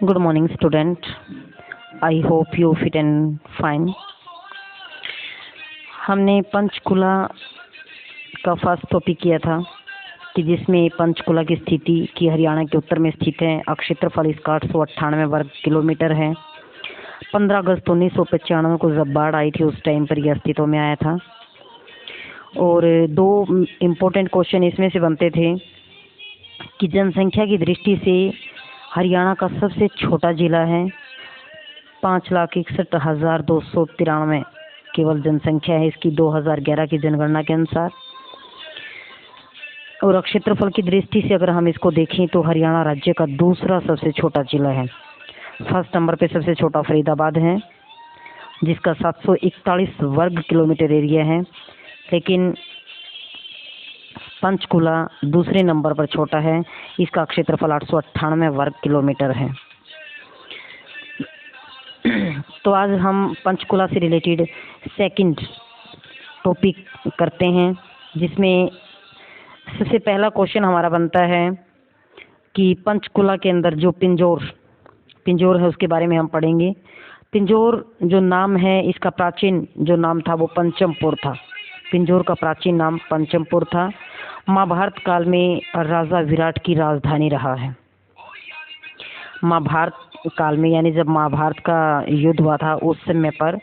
Good morning, student. I hope you fit and fine. हमने पंचकुला का first topic किया था कि जिसमें पंचकुला की स्थिति की हरियाणा के उत्तर में स्थित है। क्षेत्रफल इसका 898 वर्ग किलोमीटर है। 15 अगस्त 1995 को जब बाढ़ आई थी उस टाइम पर यह अस्तित्व में आया था। और दो इम्पोर्टेंट क्वेश्चन इसमें से बनते थे कि जनसंख्या की दृष्टि से हरियाणा का सबसे छोटा जिला है। 5,61,293 केवल जनसंख्या है इसकी 2011 की जनगणना के अनुसार। और क्षेत्रफल की दृष्टि से अगर हम इसको देखें तो हरियाणा राज्य का दूसरा सबसे छोटा जिला है। फर्स्ट नंबर पे सबसे छोटा फरीदाबाद है जिसका 741 वर्ग किलोमीटर एरिया है, लेकिन पंचकुला दूसरे नंबर पर छोटा है, इसका क्षेत्रफल 898 वर्ग किलोमीटर है। तो आज हम पंचकुला से रिलेटेड सेकंड टॉपिक करते हैं, जिसमें सबसे पहला क्वेश्चन हमारा बनता है कि पंचकुला के अंदर जो पिंजौर है उसके बारे में हम पढ़ेंगे। पिंजौर जो नाम है इसका प्राचीन जो नाम था वो पंचमपुर था। पिंजौर का प्राचीन नाम पंचमपुर था। महाभारत काल में राजा विराट की राजधानी रहा है। महाभारत काल में यानी जब महाभारत का युद्ध हुआ था उस समय पर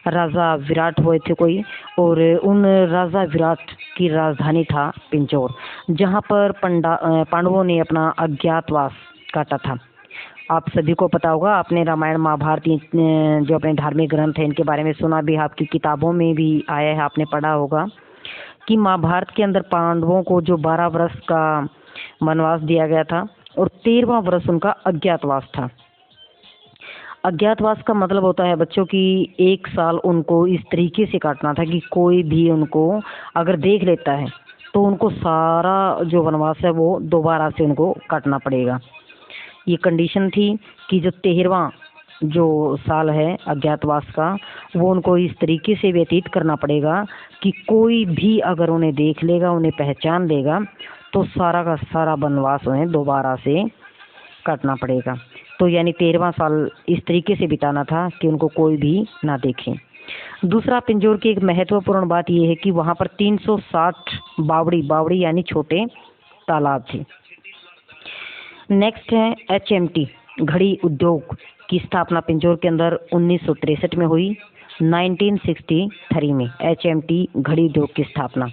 राजा विराट हुए थे कोई, और उन राजा विराट की राजधानी था पिंजौर, जहाँ पर पांडवों ने अपना अज्ञातवास काटा था। आप सभी को पता होगा, आपने रामायण महाभारत जो अपने धार्मिक ग्रंथ हैं इनके बारे में सुना भी, आपकी किताबों में भी आया है, आपने पढ़ा होगा कि महाभारत के अंदर पांडवों को जो 12 वर्ष का वनवास दिया गया था और 13वां वर्ष उनका अज्ञातवास था। अज्ञातवास का मतलब होता है बच्चों की 1 साल उनको इस तरीके से काटना था कि कोई भी उनको अगर देख लेता है तो उनको सारा जो वनवास है वो दोबारा से उनको काटना पड़ेगा। ये कंडीशन थी कि जो 13वां जो साल है अज्ञातवास का वो उनको इस तरीके से व्यतीत करना पड़ेगा कि कोई भी अगर उन्हें देख लेगा, उन्हें पहचान लेगा तो सारा का सारा वनवास उन्हें दोबारा से काटना पड़ेगा। तो यानी 13वां साल इस तरीके से बिताना था कि उनको कोई भी ना देखे। दूसरा, पिंजौर की एक महत्वपूर्ण बात यह है कि वहाँ पर 360 बावड़ी यानी छोटे तालाब थे। नेक्स्ट है HMT घड़ी उद्योग की स्थापना पिंजौर के अंदर 1963 में हुई। 1963 में HMT घड़ी उद्योग की स्थापना।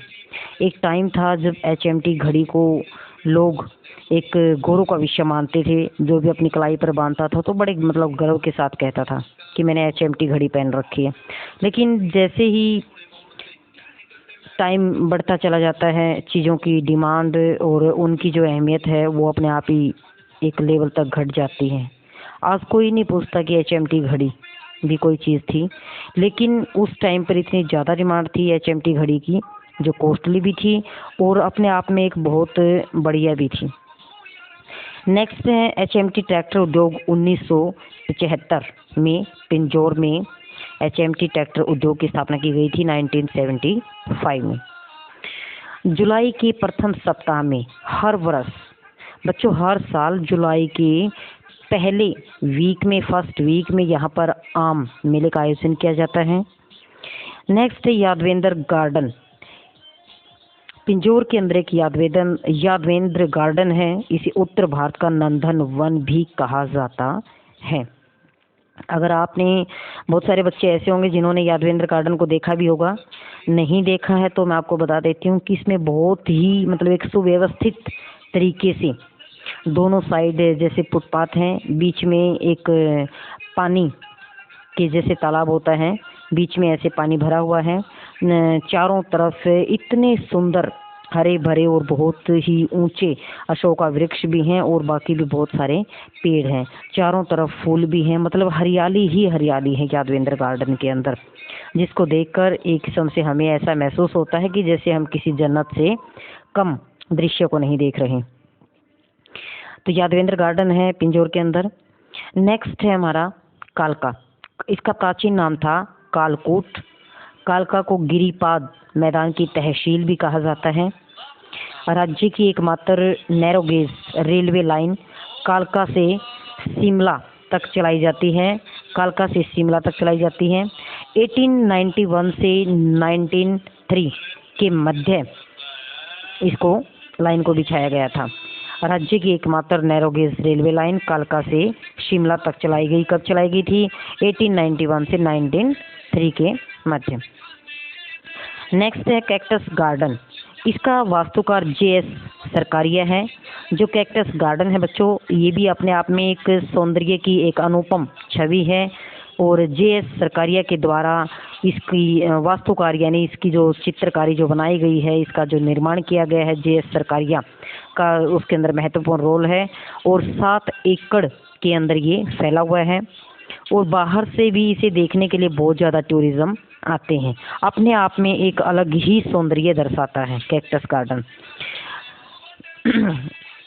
एक टाइम था जब HMT घड़ी को लोग एक गौरव का विषय मानते थे। जो भी अपनी कलाई पर बांधता था तो बड़े गर्व के साथ कहता था कि मैंने HMT घड़ी पहन रखी है। लेकिन जैसे ही टाइम बढ़ता चला जाता है, चीज़ों की डिमांड और उनकी जो अहमियत है वो अपने आप ही एक लेवल तक घट जाती है। आज कोई नहीं पूछता कि HMT घड़ी भी कोई चीज़ थी, लेकिन उस टाइम पर इतनी ज़्यादा डिमांड थी HMT घड़ी की, जो कॉस्टली भी थी और अपने आप में एक बहुत बढ़िया भी थी। नेक्स्ट है HMT ट्रैक्टर उद्योग। 1975 में पिंजौर में HMT ट्रैक्टर उद्योग की स्थापना की गई थी। 1975 में जुलाई के प्रथम सप्ताह में हर वर्ष बच्चों हर साल जुलाई के पहले वीक में, फर्स्ट वीक में यहाँ पर आम मेले का आयोजन किया जाता है। नेक्स्ट है यादवेंद्र गार्डन। पिंजौर के अंदर एक यादवेंद्र गार्डन है। इसे उत्तर भारत का नंदन वन भी कहा जाता है। अगर आपने, बहुत सारे बच्चे ऐसे होंगे जिन्होंने यादवेंद्र गार्डन को देखा भी होगा, नहीं देखा है तो मैं आपको बता देती हूँ कि इसमें बहुत ही एक सुव्यवस्थित तरीके से दोनों साइड जैसे फुटपाथ हैं, बीच में एक पानी के जैसे तालाब होता है, बीच में ऐसे पानी भरा हुआ है। चारों तरफ इतने सुंदर हरे भरे और बहुत ही ऊंचे अशोका वृक्ष भी हैं और बाकी भी बहुत सारे पेड़ हैं। चारों तरफ फूल भी हैं, हरियाली ही हरियाली है यादवेंद्र गार्डन के अंदर, जिसको देखकर एक किस्म से हमें ऐसा महसूस होता है कि जैसे हम किसी जन्नत से कम दृश्य को नहीं देख रहे। तो यादवेंद्र गार्डन है पिंजौर के अंदर। नेक्स्ट है हमारा कालका। इसका प्राचीन नाम था कालकोट। कालका को गिरिपाद मैदान की तहसील भी कहा जाता है। राज्य की एकमात्र नैरो गेज रेलवे लाइन कालका से शिमला तक चलाई जाती है, कालका से शिमला तक चलाई जाती है। 1891 से 1903 के मध्य इसको लाइन को बिछाया गया था। राज्य की एकमात्र नैरो गेज रेलवे लाइन कालका से शिमला तक चलाई गई। कब चलाई गई थी? 1891 से 1903 के मध्य। नेक्स्ट है कैक्टस गार्डन। इसका वास्तुकार जे.एस. सरकारिया है। जो कैक्टस गार्डन है बच्चों, ये भी अपने आप में एक सौंदर्य की एक अनुपम छवि है और जे.एस. सरकारिया के द्वारा इसकी वास्तुकार यानी इसकी जो चित्रकारी जो बनाई गई है, इसका जो निर्माण किया गया है जे.एस. सरकारिया का, उसके अंदर महत्वपूर्ण रोल है और 7 एकड़ के अंदर ये फैला हुआ है और बाहर से भी इसे देखने के लिए बहुत ज़्यादा टूरिज्म आते हैं। अपने आप में एक अलग ही सौंदर्य दर्शाता है कैक्टस गार्डन।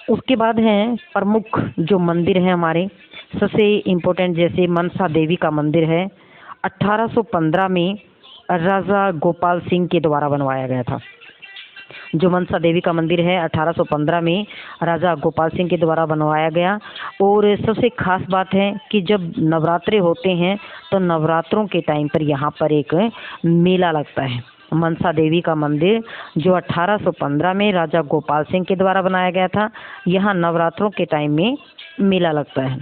उसके बाद है प्रमुख जो मंदिर है हमारे, सबसे इम्पोर्टेंट जैसे मनसा देवी का मंदिर है। 1815 में राजा गोपाल सिंह के द्वारा बनवाया गया था। जो मनसा देवी का मंदिर है 1815 में राजा गोपाल सिंह के द्वारा बनवाया गया। और सबसे खास बात है कि जब नवरात्रे होते हैं तो नवरात्रों के टाइम पर यहाँ पर एक मेला लगता है। मनसा देवी का मंदिर जो 1815 में राजा गोपाल सिंह के द्वारा बनाया गया था, यहाँ नवरात्रों के टाइम में मेला लगता है।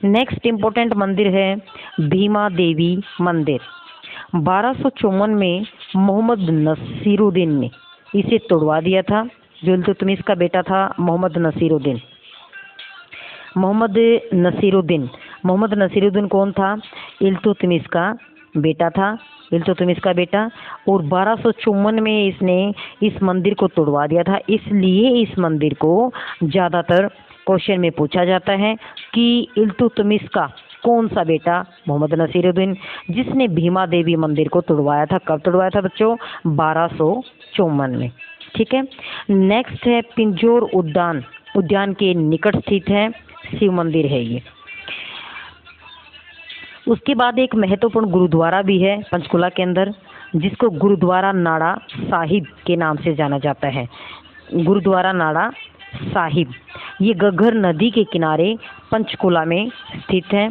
नेक्स्ट इम्पोर्टेंट मंदिर है भीमा देवी मंदिर। 1254 में मोहम्मद नसीरुद्दीन ने इसे तोड़वा दिया था। जो इल्तुतमिश का बेटा था मोहम्मद नसीरुद्दीन। मोहम्मद नसीरुद्दीन कौन था? इल्तुतमिश का बेटा था, इल्तुतमिश का बेटा। और 1254 में इसने इस मंदिर को तोड़वा दिया था। इसलिए इस मंदिर को ज़्यादातर क्वेश्चन में पूछा जाता है कि इल्तुतमिश का कौन सा बेटा? मोहम्मद नसीरुद्दीन, जिसने भीमा देवी मंदिर को तोड़वाया था। कब तोड़वाया था बच्चों? 1254 में। ठीक है। नेक्स्ट है पिंजौर उद्यान के निकट स्थित है, शिव मंदिर है ये। उसके बाद एक महत्वपूर्ण गुरुद्वारा भी है पंचकुला के अंदर, जिसको गुरुद्वारा नाड़ा साहिब के नाम से जाना जाता है। गुरुद्वारा नाड़ा साहिब ये घग्गर नदी के किनारे पंचकुला में स्थित है।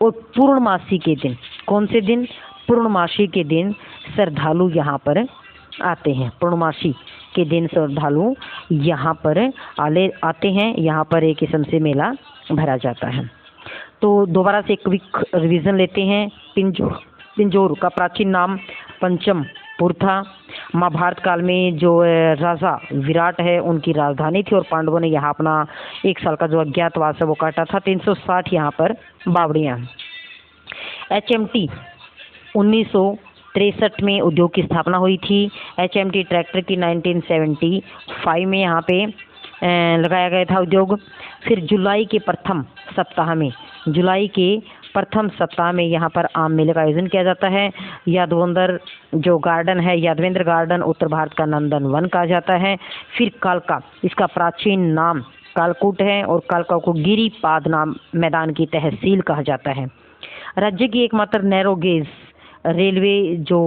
और पूर्णमासी के दिन, कौन से दिन? पूर्णमासी के दिन श्रद्धालु यहाँ पर आते हैं। पूर्णमासी के दिन श्रद्धालु यहाँ पर आते हैं। यहाँ पर एक किस्म से मेला भरा जाता है। तो दोबारा से एक क्विक रिवीजन लेते हैं। पिंजौर का प्राचीन नाम पंचमपुर था। महाभारत काल में जो राजा विराट है उनकी राजधानी थी और पांडवों ने यहाँ अपना 1 साल का जो अज्ञातवास है वो काटा था। 360 यहाँ पर बावड़ियाँ। HMT 1963 में उद्योग की स्थापना हुई थी। HMT ट्रैक्टर की 1975 में यहाँ पे लगाया गया था उद्योग। फिर जुलाई के प्रथम सप्ताह में यहाँ पर आम मेले का आयोजन किया जाता है। यादवेंद्र जो गार्डन है, यादवेंद्र गार्डन उत्तर भारत का नंदन वन कहा जाता है। फिर कालका, इसका प्राचीन नाम कालकूट है और कालका को गिरिपाद नाम मैदान की तहसील कहा जाता है। राज्य की एकमात्र नैरो गेज रेलवे जो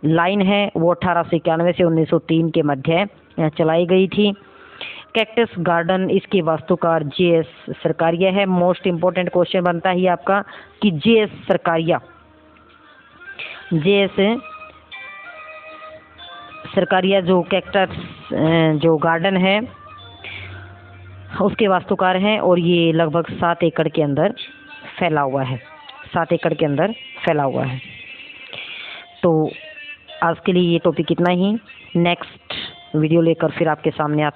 लाइन है वो 1891 से 1903 के मध्य चलाई गई थी। कैक्टस गार्डन, इसके वास्तुकार जे.एस. सरकारिया है। मोस्ट इम्पोर्टेंट क्वेश्चन बनता है आपका कि जे.एस. सरकारिया जो कैक्टस जो गार्डन है उसके वास्तुकार हैं और ये लगभग 7 एकड़ के अंदर फैला हुआ है। 7 एकड़ के अंदर फैला हुआ है। तो आज के लिए ये टॉपिक इतना ही। नेक्स्ट वीडियो लेकर फिर आपके सामने